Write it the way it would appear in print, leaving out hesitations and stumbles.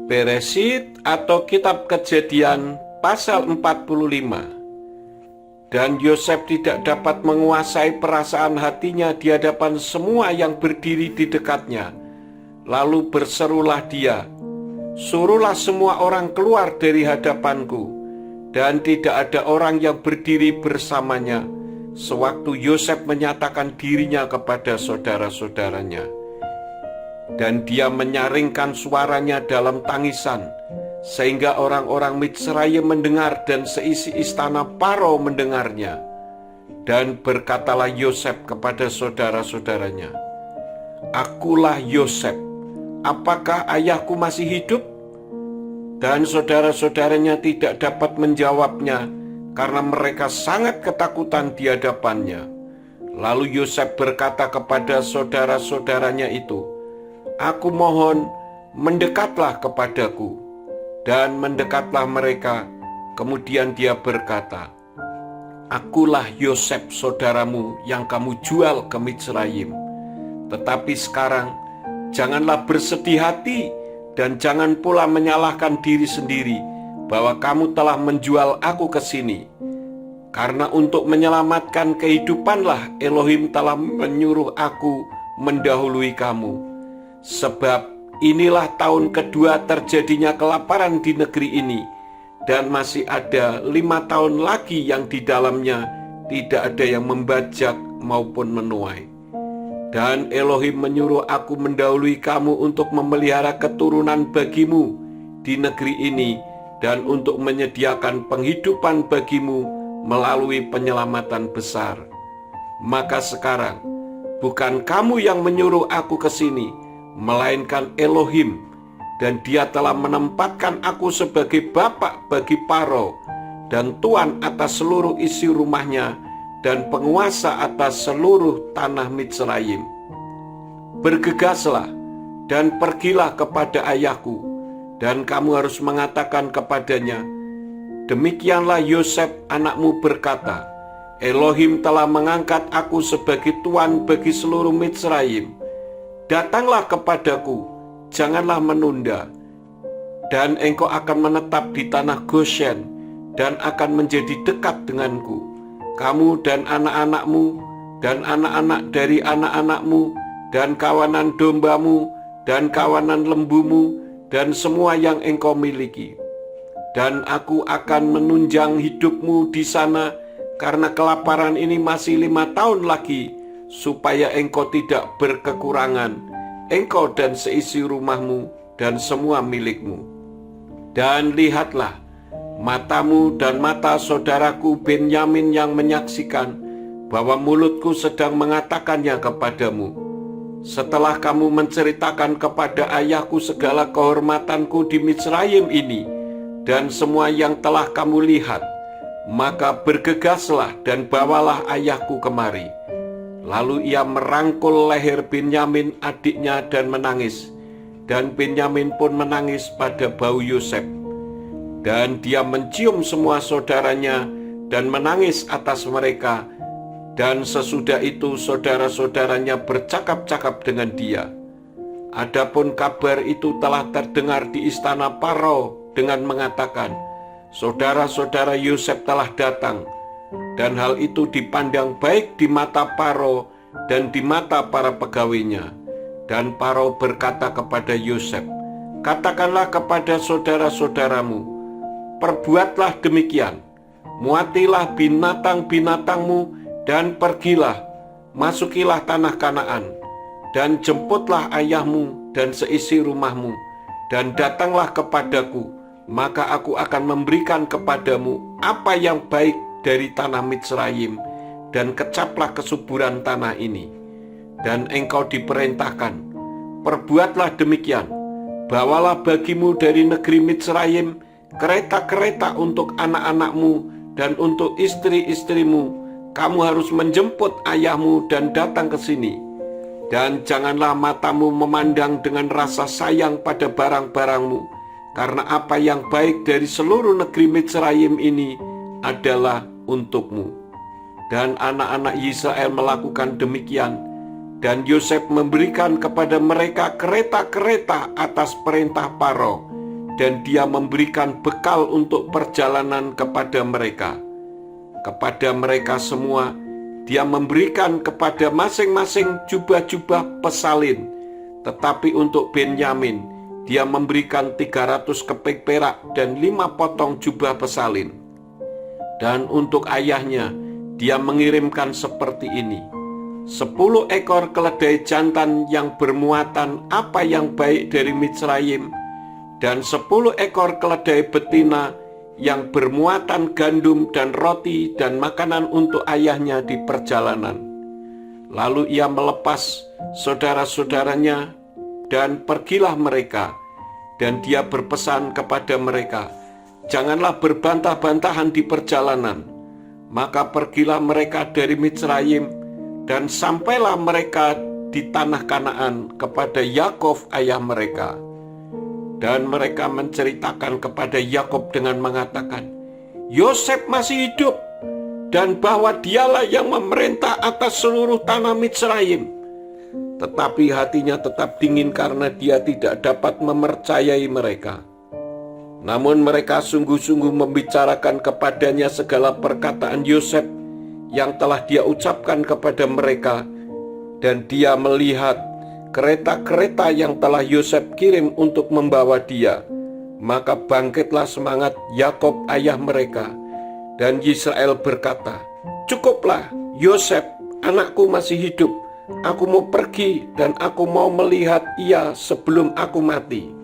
Beresit atau Kitab Kejadian pasal 45. Dan Yosef tidak dapat menguasai perasaan hatinya di hadapan semua yang berdiri di dekatnya. Lalu berserulah dia, "Suruhlah semua orang keluar dari hadapanku." Dan tidak ada orang yang berdiri bersamanya sewaktu Yosef menyatakan dirinya kepada saudara-saudaranya. Dan dia menyaringkan suaranya dalam tangisan, sehingga orang-orang Mitsraim mendengar dan seisi istana Faro mendengarnya. Dan berkatalah Yosef kepada saudara-saudaranya, "Akulah Yosef, apakah ayahku masih hidup?" Dan saudara-saudaranya tidak dapat menjawabnya, karena mereka sangat ketakutan di hadapannya. Lalu Yosef berkata kepada saudara-saudaranya itu, "Aku mohon, mendekatlah kepadaku." Dan mendekatlah mereka. Kemudian dia berkata, "Akulah Yosef saudaramu yang kamu jual ke Mitsraim. Tetapi sekarang janganlah bersedih hati dan jangan pula menyalahkan diri sendiri bahwa kamu telah menjual aku ke sini. Karena untuk menyelamatkan kehidupanlah Elohim telah menyuruh aku mendahului kamu. Sebab inilah tahun kedua terjadinya kelaparan di negeri ini, dan masih ada 5 tahun lagi yang di dalamnya tidak ada yang membajak maupun menuai. Dan Elohim menyuruh aku mendahului kamu untuk memelihara keturunan bagimu di negeri ini, dan untuk menyediakan penghidupan bagimu melalui penyelamatan besar. Maka sekarang, bukan kamu yang menyuruh aku ke sini, melainkan Elohim, dan dia telah menempatkan aku sebagai bapak bagi Faro, dan tuan atas seluruh isi rumahnya, dan penguasa atas seluruh tanah Mitsraim. Bergegaslah dan pergilah kepada ayahku, dan kamu harus mengatakan kepadanya, demikianlah Yosef anakmu berkata, Elohim telah mengangkat aku sebagai tuan bagi seluruh Mitsraim. Datanglah kepadaku, janganlah menunda, dan engkau akan menetap di tanah Goshen, dan akan menjadi dekat denganku. Kamu dan anak-anakmu, dan anak-anak dari anak-anakmu, dan kawanan dombamu, dan kawanan lembumu, dan semua yang engkau miliki. Dan aku akan menunjang hidupmu di sana, karena kelaparan ini masih 5 tahun lagi, supaya engkau tidak berkekurangan, engkau dan seisi rumahmu dan semua milikmu. Dan lihatlah, matamu dan mata saudaraku Benyamin yang menyaksikan bahwa mulutku sedang mengatakannya kepadamu. Setelah kamu menceritakan kepada ayahku segala kehormatanku di Mitsraim ini dan semua yang telah kamu lihat, maka bergegaslah dan bawalah ayahku kemari. Lalu ia merangkul leher Benyamin adiknya dan menangis. Dan Benyamin pun menangis pada bau Yosef. Dan dia mencium semua saudaranya dan menangis atas mereka. Dan sesudah itu saudara-saudaranya bercakap-cakap dengan dia. Adapun kabar itu telah terdengar di istana Faro dengan mengatakan, saudara-saudara Yosef telah datang. Dan hal itu dipandang baik di mata Faro dan di mata para pegawainya. Dan Faro berkata kepada Yosef, katakanlah kepada saudara-saudaramu, perbuatlah demikian, muatilah binatang-binatangmu dan pergilah, masukilah tanah Kanaan, dan jemputlah ayahmu dan seisi rumahmu, dan datanglah kepadaku, maka aku akan memberikan kepadamu apa yang baik dari tanah Mitsraim, dan kecaplah kesuburan tanah ini. Dan engkau diperintahkan, perbuatlah demikian, bawalah bagimu dari negeri Mitsraim kereta-kereta untuk anak-anakmu dan untuk istri-istrimu. Kamu harus menjemput ayahmu dan datang ke sini. Dan janganlah matamu memandang dengan rasa sayang pada barang-barangmu, karena apa yang baik dari seluruh negeri Mitsraim ini adalah untukmu. Dan anak-anak Israel melakukan demikian, dan Yosef memberikan kepada mereka kereta-kereta atas perintah Faro, dan dia memberikan bekal untuk perjalanan kepada mereka. Kepada mereka semua, dia memberikan kepada masing-masing jubah-jubah pesalin. Tetapi untuk Benyamin, dia memberikan 300 keping perak dan 5 potong jubah pesalin. Dan untuk ayahnya, dia mengirimkan seperti ini: 10 ekor keledai jantan yang bermuatan apa yang baik dari Mitsraim, dan 10 ekor keledai betina yang bermuatan gandum dan roti dan makanan untuk ayahnya di perjalanan. Lalu ia melepas saudara-saudaranya dan pergilah mereka. Dan dia berpesan kepada mereka, janganlah berbantah-bantahan di perjalanan. Maka pergilah mereka dari Mitsraim dan sampailah mereka di tanah Kanaan kepada Yakov ayah mereka. Dan mereka menceritakan kepada Yakub dengan mengatakan, Yosef masih hidup, dan bahwa dialah yang memerintah atas seluruh tanah Mitsraim. Tetapi hatinya tetap dingin karena dia tidak dapat mempercayai mereka. Namun mereka sungguh-sungguh membicarakan kepadanya segala perkataan Yosef yang telah dia ucapkan kepada mereka, dan dia melihat kereta-kereta yang telah Yosef kirim untuk membawa dia. Maka bangkitlah semangat Yakub ayah mereka, dan Israel berkata, cukuplah, Yosef anakku masih hidup. Aku mau pergi dan aku mau melihat ia sebelum aku mati.